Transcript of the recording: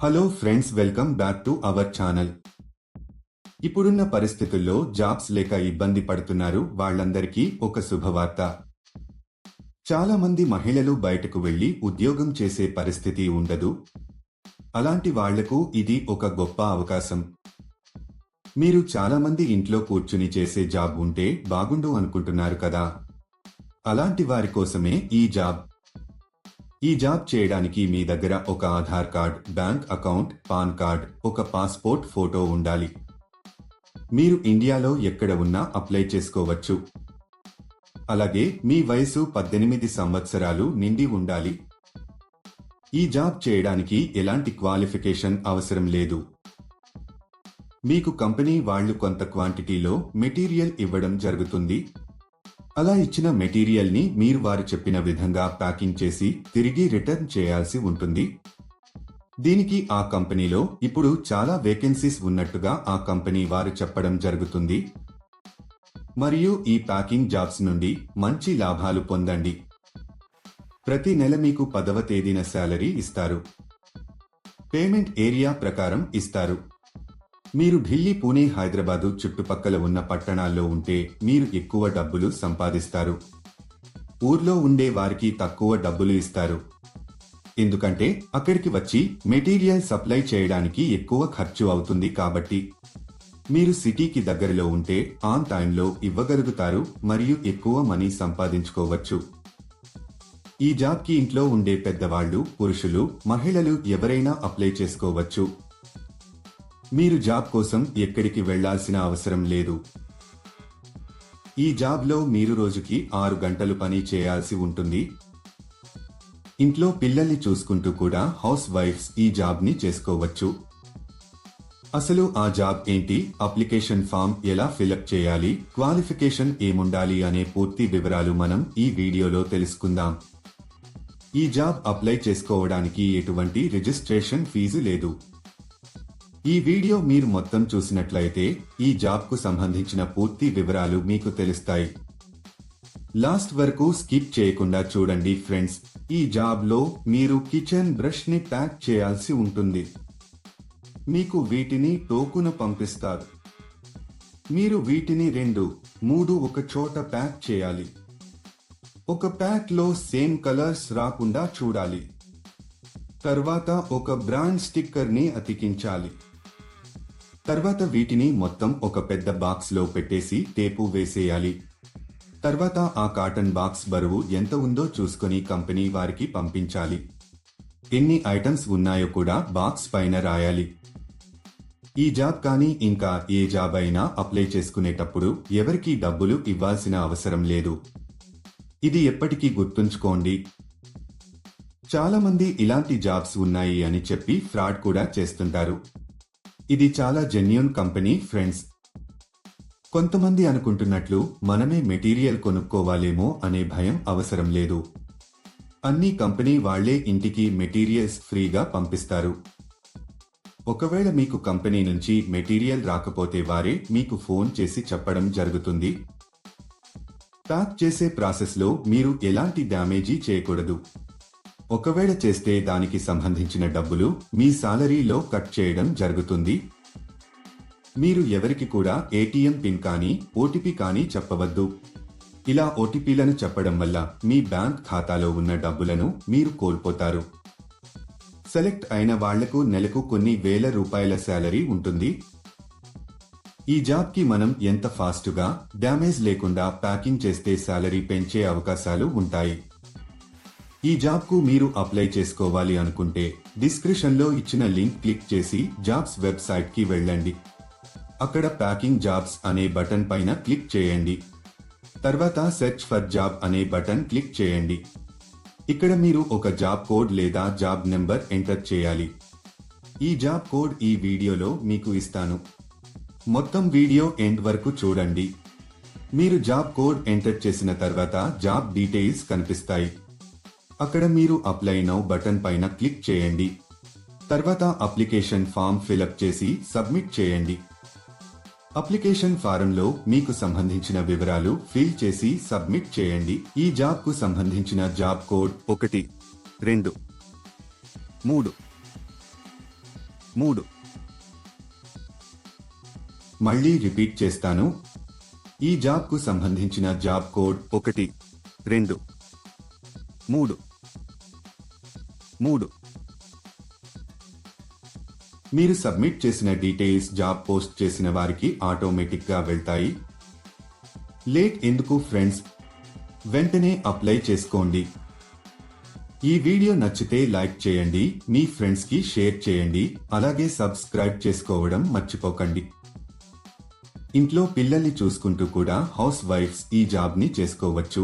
Hello friends, welcome back to our channel. ఇప్పుడున్న పరిస్థితుల్లో jobs లేక ఇబ్బంది పడుతున్నారు వాళ్ళందరికీ ఒక శుభవార్త. చాలా మంది మహిళలు బయటకు వెళ్లి ఉద్యోగం చేసే పరిస్థితి ఉండదు. అలాంటి వాళ్లకు ఇది ఒక గొప్ప అవకాశం. మీరు చాలా మంది ఇంట్లో కూర్చుని చేసే జాబ్ ఉంటే బాగుండు అనుకుంటున్నారు కదా. అలాంటి వారి కోసమే ఈ జాబ్ చేయడానికి మీ దగ్గర ఒక Aadhaar card, bank account, pan card, ఒక పాస్పోర్ట్ ఫోటో ఉండాలి. మీరు ఇండియాలో ఎక్కడ ఉన్నా అప్లై చేసుకోవచ్చు. అలాగే మీ వయసు 18 సంవత్సరాలు నిండి ఉండాలి. ఈ జాబ్ చేయడానికి ఎలాంటి క్వాలిఫికేషన్ అవసరం లేదు. మీకు కంపెనీ వాళ్ళు కొంత క్వాంటిటీలో మెటీరియల్ ఇవ్వడం జరుగుతుంది. అలా ఇచ్చిన మెటీరియల్ ని మీరు వారు చెప్పిన విధంగా ప్యాకింగ్ చేసి తిరిగి రిటర్న్ చేయాల్సి ఉంటుంది. దీనికి ఆ కంపెనీలో ఇప్పుడు చాలా వేకెన్సీస్ ఉన్నట్టుగా ఆ కంపెనీ వారు చెప్పడం జరుగుతుంది. మరియు ఈ ప్యాకింగ్ జాబ్స్ నుండి మంచి లాభాలు పొందండి. ప్రతి నెల మీకు 10వ తేదీన శాలరీ ఇస్తారు. పేమెంట్ ఏరియా ప్రకారం ఇస్తారు. మీరు ఢిల్లీ, పూణే, హైదరాబాదు చుట్టుపక్కల ఉన్న పట్టణాల్లో ఉంటే మీరు ఎక్కువ డబ్బులు సంపాదిస్తారు. ఊర్లో ఉండే వారికి తక్కువ డబ్బులు ఇస్తారు. ఎందుకంటే అక్కడికి వచ్చి మెటీరియల్ సప్లై చేయడానికి ఎక్కువ ఖర్చు అవుతుంది. కాబట్టి మీరు సిటీకి దగ్గరలో ఉంటే ఆన్ టైంలో ఇవ్వగలుగుతారు మరియు ఎక్కువ మనీ సంపాదించుకోవచ్చు. ఈ జాబ్కి ఇంట్లో ఉండే పెద్దవాళ్లు, పురుషులు, మహిళలు ఎవరైనా అప్లై చేసుకోవచ్చు. మీరు జాబ్ కోసం ఎక్కడికి వెళ్లాల్సిన అవసరం లేదు. ఈ జాబ్లో మీరు రోజుకి 6 గంటలు పని చేయాల్సి ఉంటుంది. ఇంట్లో పిల్లల్ని చూసుకుంటూ కూడా హౌస్ వైఫ్స్ ఈ జాబ్ని చేసుకోవచ్చు. అసలు ఆ జాబ్ ఏంటి, అప్లికేషన్ ఫామ్ ఎలా ఫిలప్ చేయాలి, క్వాలిఫికేషన్ ఏముండాలి అనే పూర్తి వివరాలు మనం ఈ వీడియోలో తెలుసుకుందాం. ఈ జాబ్ అప్లై చేసుకోవడానికి ఎటువంటి రిజిస్ట్రేషన్ ఫీజు లేదు. ఈ వీడియో మీరు మొత్తం చూసినట్లయితే ఈ జాబ్కు సంబంధించిన పూర్తి వివరాలు మీకు తెలుస్తాయి. లాస్ట్ వరకు స్కిప్ చేయకుండా చూడండి ఫ్రెండ్స్. ఈ జాబ్లో మీరు కిచెన్ బ్రష్ ని ప్యాక్ చేయాల్సి ఉంటుంది. మీకు వీటిని టోకున పంపిస్తారు. మీరు వీటిని 2-3 ఒక చోట ప్యాక్ చేయాలి. ఒక ప్యాక్ లో సేమ్ కలర్స్ రాకుండా చూడాలి. తర్వాత ఒక బ్రాండ్ స్టిక్కర్ ని అతికించాలి. తర్వాత వీటిని మొత్తం ఒక పెద్ద బాక్స్ లో పెట్టేసి టేపు వేసేయాలి. తర్వాత ఆ కాటన్ బాక్స్ బరువు ఎంత ఉందో చూసుకొని కంపెనీ వారికి పంపించాలి. ఎన్ని ఐటమ్స్ ఉన్నాయో కూడా బాక్స్ పైన రాయాలి. ఈ జాబ్ కానీ ఇంకా ఏ జాబ్ అయినా అప్లై చేసుకునేటప్పుడు ఎవరికీ డబ్బులు ఇవ్వాల్సిన అవసరం లేదు. ఇది ఎప్పటికీ గుర్తుంచుకోండి. చాలా మంది ఇలాంటి జాబ్స్ ఉన్నాయి అని చెప్పి ఫ్రాడ్ కూడా చేస్తుంటారు. ఇది చాలా జెన్యూన్ కంపెనీ ఫ్రెండ్స్. కొంతమంది అనుకుంటున్నట్లు మనమే మెటీరియల్ కొనుక్కోవాలేమో అనే భయం అవసరం లేదు. అన్ని కంపెనీ వాళ్లే ఇంటికి మెటీరియల్స్ ఫ్రీగా పంపిస్తారు. ఒకవేళ మీకు కంపెనీ నుంచి మెటీరియల్ రాకపోతే వారే మీకు ఫోన్ చేసి చెప్పడం జరుగుతుంది. ప్యాక్ చేసే ప్రాసెస్లో మీరు ఎలాంటి డ్యామేజీ చేయకూడదు. ఒకవేళ చేస్తే దానికి సంబంధించిన డబ్బులు మీ సాలరీలో కట్ చేయడం జరుగుతుంది. మీరు ఎవరికి కూడా ఏటీఎం పిన్ కానీ ఓటీపీ కానీ చెప్పవద్దు. ఇలా ఓటీపీలను చెప్పడం వల్ల మీ బ్యాంక్ ఖాతాలో ఉన్న డబ్బులను మీరు కోల్పోతారు. సెలెక్ట్ అయిన వాళ్లకు నెలకు కొన్ని వేల రూపాయల శాలరీ ఉంటుంది. ఈ జాబ్కి మనం ఎంత ఫాస్టుగా, డ్యామేజ్ లేకుండా ప్యాకింగ్ చేస్తే శాలరీ పెంచే అవకాశాలు ఉంటాయి. ఈ జాబ్కు మీరు అప్లై చేసుకోవాలి అనుకుంటే డిస్క్రిప్షన్లో ఇచ్చిన లింక్ క్లిక్ చేసి జాబ్స్ వెబ్సైట్కి వెళ్ళండి. అక్కడ ప్యాకింగ్ జాబ్స్ అనే బటన్ పైన క్లిక్ చేయండి. తర్వాత సెర్చ్ ఫర్ జాబ్ అనే బటన్ క్లిక్ చేయండి. ఇక్కడ మీరు ఒక జాబ్ కోడ్ లేదా జాబ్ నెంబర్ ఎంటర్ చేయాలి. ఈ జాబ్ కోడ్ ఈ వీడియోలో మీకు ఇస్తాను. మొత్తం వీడియో ఎండ్ వరకు చూడండి. మీరు జాబ్ కోడ్ ఎంటర్ చేసిన తర్వాత జాబ్ డీటెయిల్స్ కనిపిస్తాయి. అక్కడ మీరు అప్లై నౌ బటన్ పైన క్లిక్ చేయండి. తర్వాత అప్లికేషన్ ఫామ్ ఫిలప్ చేసి సబ్మిట్ చేయండి. అప్లికేషన్ ఫారంలో మీకు సంబంధించిన వివరాలు ఫిల్ చేసి సబ్మిట్ చేయండి. ఈ జాబ్కు సంబంధించిన జాబ్ కోడ్ 1, 2, 3, 3. మళ్ళీ రిపీట్ చేస్తాను. ఈ జాబ్కు సంబంధించిన జాబ్ కోడ్ 1, 2, 3. మీరు సబ్మిట్ చేసిన డీటెయిల్స్ జాబ్ పోస్ట్ చేసిన వారికి ఆటోమేటిక్గా వెళ్తాయి. లేట్ ఎందుకు ఫ్రెండ్స్? వెంటనే అప్లై చేసుకోండి. ఈ వీడియో నచ్చితే లైక్ చేయండి, మీ ఫ్రెండ్స్కి షేర్ చేయండి, అలాగే సబ్స్క్రైబ్ చేసుకోవడం మర్చిపోకండి. ఇంట్లో పిల్లల్ని చూసుకుంటూ కూడా హౌస్ వైఫ్స్ ఈ జాబ్ని చేసుకోవచ్చు.